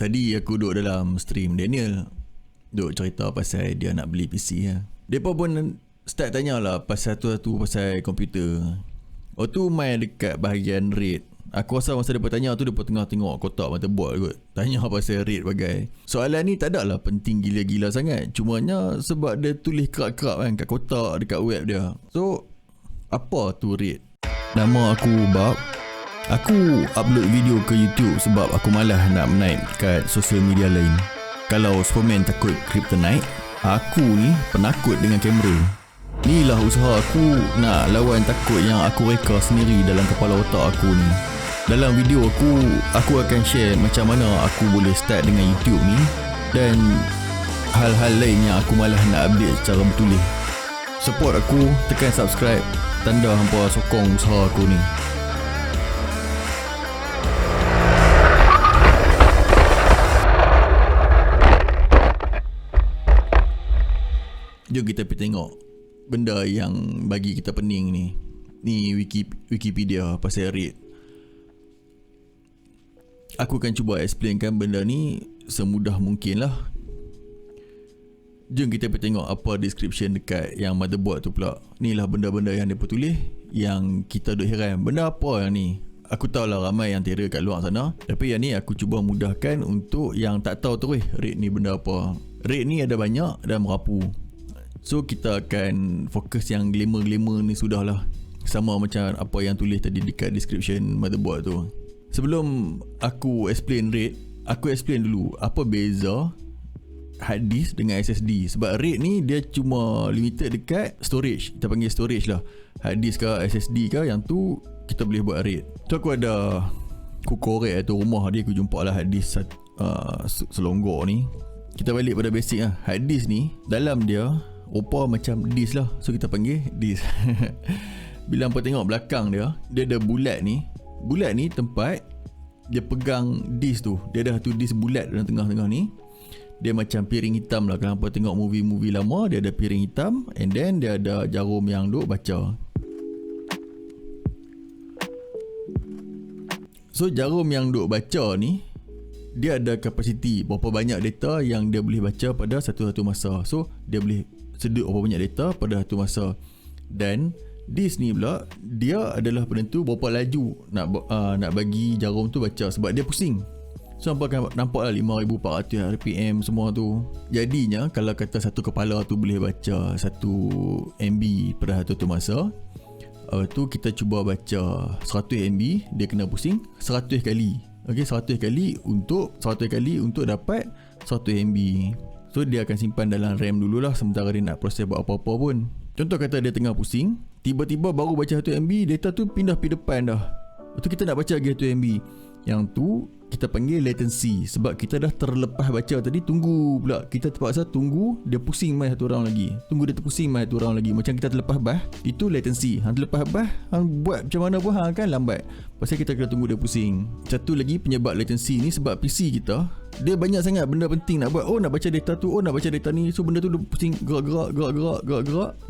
Tadi aku duduk dalam stream Daniel, duduk cerita pasal dia nak beli PC lah. Mereka pun start tanya lah pasal tu pasal komputer. Waktu main dekat bahagian rate, aku rasa masa mereka tanya tu mereka tengah tengok kotak motherboard kot. Tanya pasal rate bagai. Soalan ni tak adalah penting gila-gila sangat, cumanya sebab dia tulis kerap-kerap kan kat kotak dekat web dia. So apa tu rate? Nama aku Bob. Aku upload video ke YouTube sebab aku malas nak menaik kat sosial media lain. Kalau Superman takut kryptonite, aku ni penakut dengan kamera. Inilah usaha aku nak lawan takut yang aku reka sendiri dalam kepala otak aku ni. Dalam video aku akan share macam mana aku boleh start dengan YouTube ni dan hal-hal lain yang aku malas nak update secara bertulis. Support aku, tekan subscribe, tanda hampa sokong usaha aku ni. Jom kita pergi tengok benda yang bagi kita pening ni. Ni Wikipedia pasal rate. Aku akan cuba explainkan benda ni semudah mungkin lah. Jom kita pergi tengok apa description dekat yang motherboard tu pula. Ni lah benda-benda yang dia tulis yang kita duk heran. Benda apa yang ni? Aku tahu lah ramai yang terror kat luar sana, tapi yang ni aku cuba mudahkan untuk yang tak tahu terus rate ni benda apa. Rate ni ada banyak dan merapu. So kita akan fokus yang glamour-glamour ni sudahlah. Sama macam apa yang tulis tadi dekat description motherboard tu. Sebelum aku explain rate, aku explain dulu apa beza hard disk dengan SSD. Sebab rate ni dia cuma limited dekat storage. Kita panggil storage lah. Hard disk ke SSD ke, yang tu kita boleh buat rate. Tu aku ada korek atau rumah dia, aku jumpa lah hard disk selonggok ni. Kita balik pada basic lah. Hard disk ni dalam dia rupa macam disk lah. So kita panggil disk. Bila hampa tengok belakang dia, dia ada bulat ni. Bulat ni tempat dia pegang disk tu. Dia ada satu disk bulat dalam tengah-tengah ni. Dia macam piring hitam lah. Kalau hampa tengok movie-movie lama, dia ada piring hitam, and then dia ada jarum yang duk baca. So jarum yang duk baca ni, dia ada kapasiti berapa banyak data yang dia boleh baca pada satu-satu masa. So dia boleh sedut berapa banyak data pada satu masa. Dan disk ni pula, dia adalah penentu berapa laju nak bagi jarum tu baca, sebab dia pusing. So nampak kan, nampak lah 5400 RPM semua tu. Jadinya kalau kata satu kepala tu boleh baca 1 MB pada satu masa, tu kita cuba baca 100 MB, dia kena pusing 100 kali. Okay, 100 kali untuk dapat 100 MB. So dia akan simpan dalam RAM dululah sementara dia nak proses buat apa-apa pun. Contoh kata dia tengah pusing, tiba-tiba baru baca 1 MB, data tu pindah pergi depan dah. Lepas tu kita nak baca lagi 1 MB. Yang tu kita panggil latency. Sebab kita dah terlepas baca tadi, tunggu pula. Kita terpaksa tunggu dia pusing mai satu round lagi. Tunggu dia terpusing mai satu round lagi. Macam kita terlepas bas, itu latency. Hang terlepas bas, hang buat macam mana pun hang akan lambat. Pasal kita kena tunggu dia pusing. Satu lagi penyebab latency ni sebab PC kita, dia banyak sangat benda penting nak buat. Oh, nak baca data tu, nak baca data ni. So benda tu dia pusing, gerak.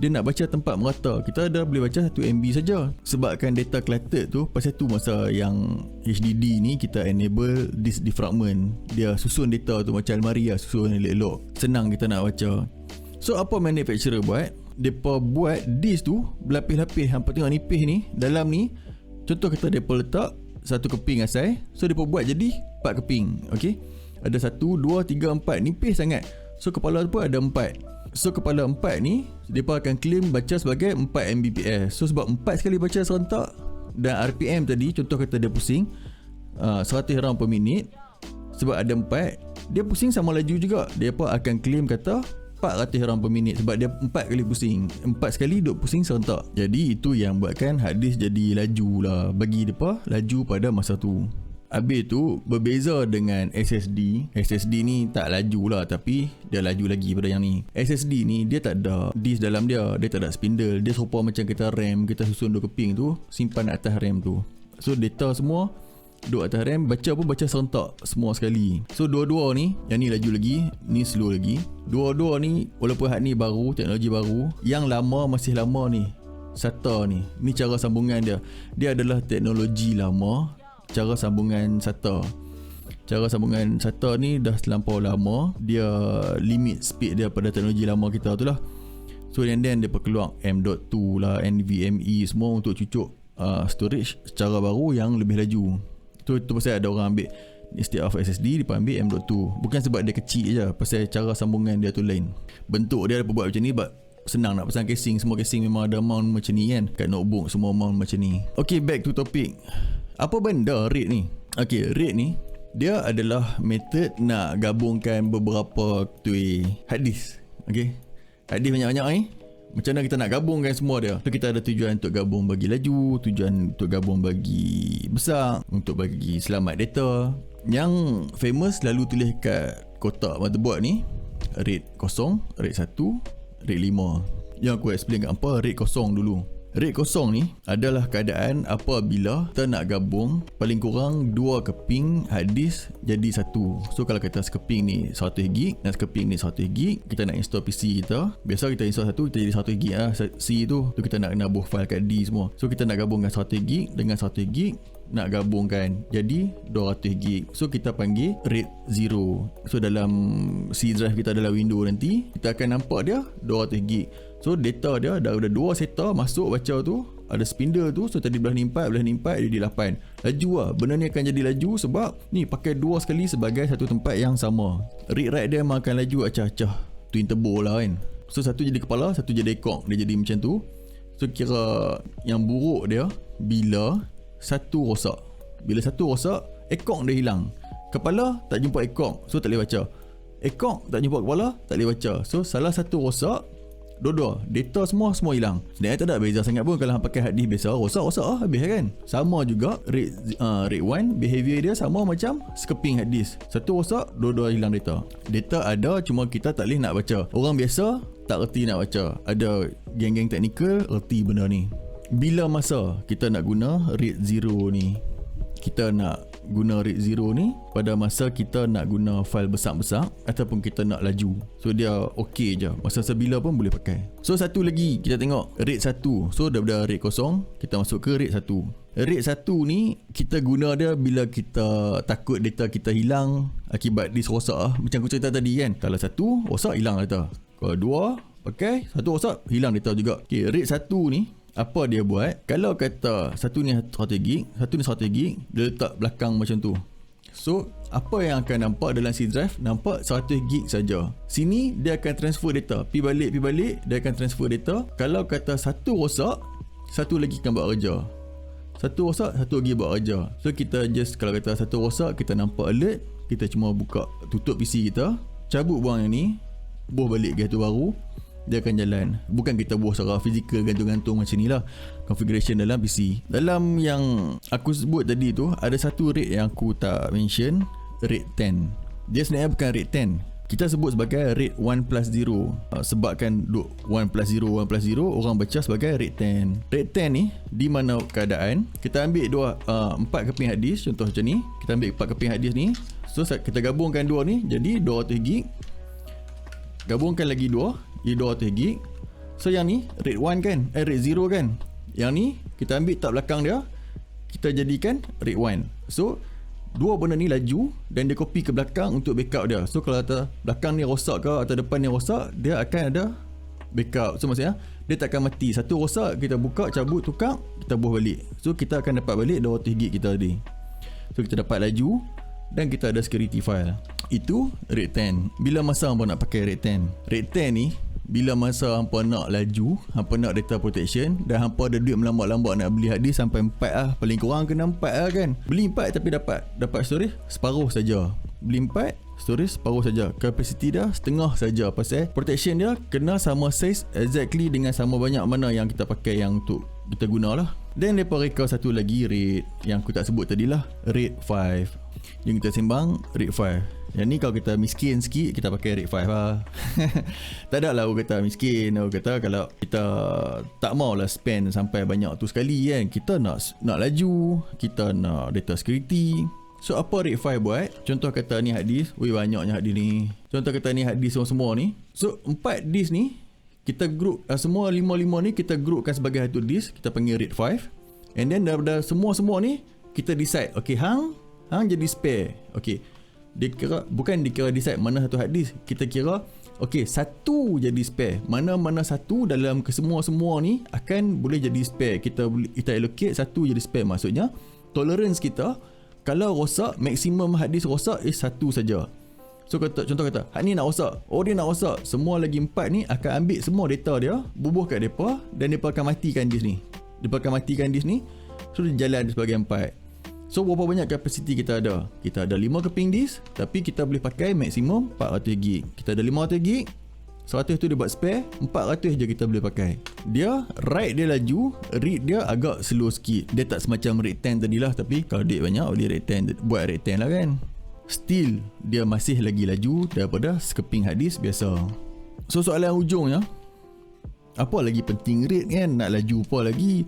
Dia nak baca tempat merata. Kita dah boleh baca 1 MB saja. Sebabkan data cluttered tu, pasal tu masa yang HDD ni kita enable disk defragment. Dia susun data tu macam almari lah, susun elok-elok. Senang kita nak baca. So apa manufacturer buat? Depa buat disk tu berlapis-lapis. Hampa tengok nipis ni, dalam ni, contoh kata depa letak satu keping asal. So depa buat jadi 4 keping. Okay, ada 1, 2, 3, 4. Nipis sangat. So kepala tu pun ada 4. So kepala 4 ni depa akan claim baca sebagai 4 Mbps. So sebab 4 sekali baca serentak, dan RPM tadi contoh kata dia pusing 100 round per minit, sebab ada 4, dia pusing sama laju juga. Depa akan claim kata 400 round per minit sebab dia 4 kali pusing. 4 sekali duk pusing serentak. Jadi itu yang buatkan hard disk jadi laju lah. Bagi depa laju pada masa tu. Habis tu berbeza dengan SSD. SSD ni tak laju lah, tapi dia laju lagi pada yang ni. SSD ni dia tak ada disk dalam dia. Dia tak ada spindle. Dia serupa macam kita RAM, kita susun 2 keping tu, simpan atas RAM tu. So data semua duduk atas RAM, baca pun baca serentak semua sekali. So dua-dua ni, yang ni laju lagi, ni slow lagi. Dua-dua ni walaupun hak ni baru, teknologi baru, yang lama masih lama ni. SATA ni cara sambungan dia. Dia adalah teknologi lama, cara sambungan SATA. Cara sambungan SATA ni dah terlampau lama. Dia limit speed dia pada teknologi lama kita tu lah. So and then dia keluar M.2 lah, NVMe semua untuk cucuk storage secara baru yang lebih laju. Tu pasal ada orang ambil instead of SSD dia ambil M.2. Bukan sebab dia kecil je, pasal cara sambungan dia tu lain. Bentuk dia buat macam ni, senang nak pasang casing. Semua casing memang ada mount macam ni kan. Kat notebook semua mount macam ni. Okay, back to topic. Apa benda RAID ni? Okay, RAID ni dia adalah method nak gabungkan beberapa hard disk. Okay, hard disk banyak-banyak ni, macam mana kita nak gabungkan semua dia. So kita ada tujuan untuk gabung bagi laju, tujuan untuk gabung bagi besar, untuk bagi selamat data. Yang famous lalu tulis kat kotak motherboard ni RAID 0, RAID 1, RAID 5. Yang aku explain kat apa RAID 0 dulu. RAID 0 ni adalah keadaan apabila kita nak gabung paling kurang 2 keping hard disk jadi satu. So kalau kata sekeping ni 100GB dan sekeping ni 100GB, kita nak install PC kita. Biasa kita install satu, kita jadi 100GB lah. C tu kita nak nabuh file kat D semua. So kita nak gabungkan 100GB dengan 100GB, nak gabungkan jadi 200GB. So kita panggil RAID 0. So dalam C drive kita dalam window nanti, kita akan nampak dia 200GB. So data dia dah ada 2 SATA masuk baca tu, ada spindle tu. So tadi belah ni 4 jadi 8. Laju lah, benda ni akan jadi laju sebab ni pakai 2 sekali sebagai satu tempat yang sama. Read-write dia memang akan laju acah-acah, twin turbo lah kan. So satu jadi kepala, satu jadi ekor, dia jadi macam tu. So kira yang buruk dia bila satu rosak. Bila satu rosak, ekor dia hilang. Kepala tak jumpa ekor, so tak boleh baca. Ekor tak jumpa kepala, tak boleh baca. So salah satu rosak, dua-dua data semua hilang. Sebenarnya tak ada beza sangat pun. Kalau hang pakai hard disk biasa, rosak lah habis kan. Sama juga RAID 1, behavior dia sama macam sekeping hard disk. Satu rosak, dua-dua hilang data. Data ada, cuma kita tak boleh nak baca. Orang biasa tak erti nak baca. Ada geng-geng teknikal erti benda ni. Bila masa kita nak guna RAID 0 ni? Kita nak guna RAID 0 ni pada masa kita nak guna file besar-besar ataupun kita nak laju. So dia okey je, masa bila pun boleh pakai. So satu lagi kita tengok RAID 1. So daripada RAID 0 kita masuk ke RAID 1. RAID 1 ni kita guna dia bila kita takut data kita hilang akibat disk rosak lah. Macam aku cerita tadi kan, kalau satu rosak hilang data, kalau dua pakai, satu rosak hilang data juga. Okay, RAID 1 ni apa dia buat? Kalau kata satu ni 100GB, satu ni 100GB, dia letak belakang macam tu. So apa yang akan nampak dalam C drive? Nampak 100GB saja. Sini dia akan transfer data, pi balik dia akan transfer data. Kalau kata satu rosak, satu lagi akan buat kerja. Satu rosak, satu lagi buat kerja. So kita just, kalau kata satu rosak, kita nampak alert, kita cuma buka, tutup PC kita, cabut buang yang ni, buh balik ke tu baru, dia akan jalan. Bukan kita buat secara fizikal gantung-gantung macam ni lah. Configuration dalam PC. Dalam yang aku sebut tadi tu, ada satu RAID yang aku tak mention, RAID 10. Dia sebenarnya bukan RAID 10, kita sebut sebagai RAID 1+0. Sebabkan 1+0 orang baca sebagai RAID 10. RAID 10 ni di mana keadaan kita ambil 4 keping hard disk, contoh macam ni. Kita ambil 4 keping hard disk ni. So kita gabungkan dua ni jadi 200GB. Gabungkan lagi 2 jadi 200GB. So yang ni RAID 1 kan, RAID 0 kan. Yang ni kita ambil tak belakang dia, kita jadikan RAID 1. So dua benda ni laju dan dia copy ke belakang untuk backup dia. So kalau kata belakang ni rosak ke atau depan ni rosak, dia akan ada backup. So maksudnya dia tak akan mati. Satu rosak kita buka, cabut, tukar, kita buh balik. So kita akan dapat balik 200GB kita tadi. So kita dapat laju dan kita ada security file. Itu RAID 10. Bila masa hampa nak pakai RAID 10? RAID 10 ni bila masa hampa nak laju, hampa nak data protection dan hampa ada duit melambat-lambat nak beli hard disk sampai 4 lah. Paling kurang kena 4 lah kan. Beli 4 tapi dapat storage separuh saja. Beli 4, storage separuh saja. Capacity dia setengah saja. Pasal protection dia kena sama size exactly dengan sama banyak mana yang kita pakai yang untuk kita guna lah. Dan mereka reka satu lagi RAID yang aku tak sebut tadi lah, RAID 5. Yang kita sembang RAID 5. Yang ni kalau kita miskin sikit, kita pakai RAID 5 lah. Tak ada lah aku kata miskin. Aku kata kalau kita tak maulah spend sampai banyak tu sekali kan. Kita nak laju, kita nak data security. So apa RAID 5 buat? Contoh kata ni hard disk, banyaknya hard disk ni. Contoh kata ni hard disk semua ni. So 4 disk ni kita group, semua 5 ni kita groupkan sebagai satu disk, kita panggil RAID 5. And then daripada semua ni kita decide, okay hang jadi spare. Okay, Dia kira, bukan dikira decide mana satu hard disk. Kita kira okey, satu jadi spare. Mana-mana satu dalam kesemua-semua ni akan boleh jadi spare. Kita allocate satu jadi spare. Maksudnya tolerance kita kalau rosak, maksimum hard disk rosak is satu saja. So contoh kata, hard ni nak rosak. Oh, dia nak rosak. Semua lagi 4 ni akan ambil semua data dia, bubuh kat depa, dan depa akan matikan disk ni. Depa akan matikan disk ni. So dia jalan sebagai 4. So berapa banyak kapasiti kita ada? Kita ada 5 keping disk, tapi kita boleh pakai maksimum 400GB. Kita ada 500GB, 100 tu dia buat spare, 400 je kita boleh pakai. Dia write dia laju, read dia agak slow sikit. Dia tak semacam RAID 10 tadi lah, tapi kalau duit banyak boleh RAID 10, buat RAID 10 lah kan. Still dia masih lagi laju daripada sekeping hard disk biasa. So soalan ujungnya, apa lagi penting RAID kan? Nak laju apa lagi?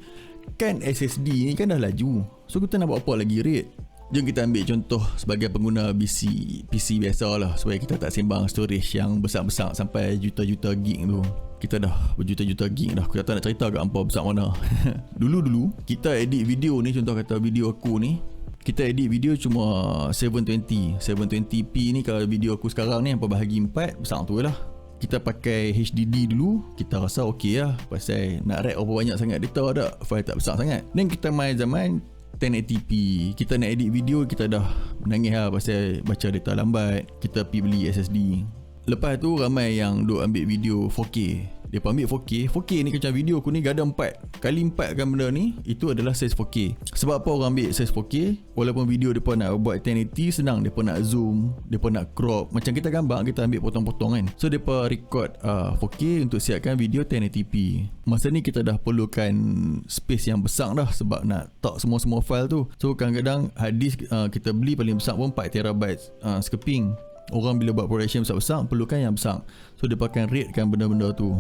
Kan SSD ni kan dah laju. So kita nak buat apa lagi RAID? Jom kita ambil contoh sebagai pengguna PC biasa lah, supaya kita tak sembang storage yang besar-besar sampai juta-juta gig tu. Kita dah berjuta-juta gig dah. Aku tak nak cerita kat hampa besar mana. Dulu kita edit video ni, contoh kata video aku ni, kita edit video cuma 720p ni. Kalau video aku sekarang ni hampa bahagi 4, besar tu lah. Kita pakai HDD dulu, kita rasa okey lah, pasal nak write apa banyak sangat data tak, file tak besar sangat. Dan kita main zaman 1080p, kita nak edit video, kita dah menangis lah pasal baca data lambat. Kita pergi beli SSD. Lepas tu ramai yang duk ambil video 4K. Dia ambil 4K ni macam video aku ni gada 4 kali 4 kan benda ni, itu adalah size 4K. Sebab apa orang ambil size 4K? Walaupun video mereka nak buat 1080 senang, mereka nak zoom, mereka nak crop. Macam kita gambar, kita ambil potong-potong kan. So mereka record 4K untuk siapkan video 1080p. Masa ni kita dah perlukan space yang besar dah sebab nak tak semua-semua file tu. So kadang-kadang hard disk kita beli paling besar pun 4TB sekeping. Orang bila buat production besar-besar perlukan yang besar. So dia akan ratekan benda-benda tu.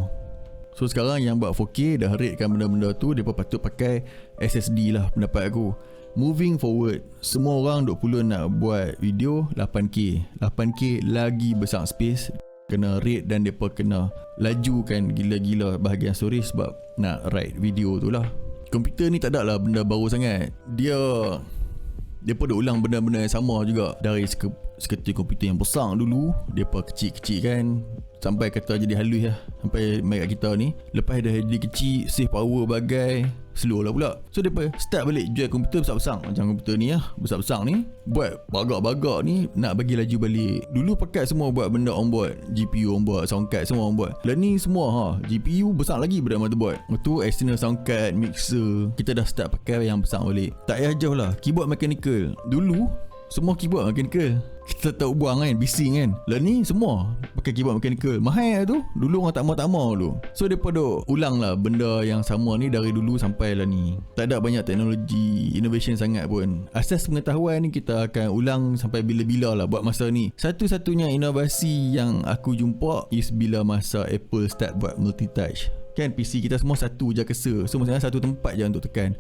So sekarang yang buat 4K dah ratekan benda-benda tu, dia patut pakai SSD lah pendapat aku. Moving forward, semua orang duk pulun nak buat video 8K. 8K lagi besar space, kena rate dan depa kena lajukan gila-gila bahagian storage sebab nak write video tu lah. Komputer ni tak ada lah benda baru sangat. Dia pun dah ulang benda-benda yang sama juga. Dari seketul komputer yang besar dulu, dia pun kecil-kecil kan, sampai kata jadi halus lah, sampai main kat kita ni. Lepas dah jadi kecil, save power bagai, slow lah pula. So dia pun start balik jual komputer besar-besar. Macam komputer ni lah, besar-besar ni, buat bagak-bagak ni, nak bagi laju balik. Dulu pakai semua buat benda on-board, GPU on-board, sound card semua on-board. Lah ni semua GPU besar lagi daripada motherboard. Itu external sound card, mixer, kita dah start pakai yang besar balik. Tak payah jauh lah, keyboard mechanical. Dulu semua keyboard mechanical, kita tak buang kan, bising kan. Lah ni semua pakai keyboard mechanical. Mahal tu. Dulu orang tak mau dulu. So depa duk ulang lah benda yang sama ni dari dulu sampai lah ni. Tak ada banyak teknologi innovation sangat pun. Asas pengetahuan ni kita akan ulang sampai bila-bila lah buat masa ni. Satu-satunya inovasi yang aku jumpa is bila masa Apple start buat multitouch. Kan PC kita semua satu je cursor. So maksudnya satu tempat je untuk tekan.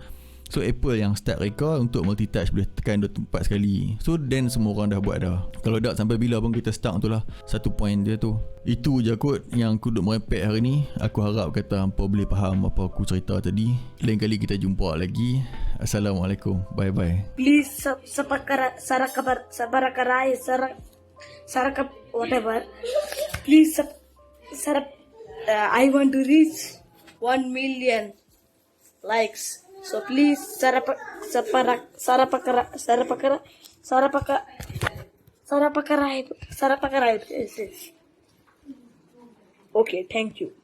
So Apple yang start reka untuk multitouch, boleh tekan 2 tempat sekali. So then semua orang dah buat dah. Kalau tak sampai bila pun kita start tu lah. Satu point dia tu. Itu je kot yang aku duk merepek hari ni. Aku harap kata hampa boleh faham apa aku cerita tadi. Lain kali kita jumpa lagi. Assalamualaikum. Bye bye. Please whatever. Please I want to reach 1 million likes. So please sarapakara. Okay, thank you.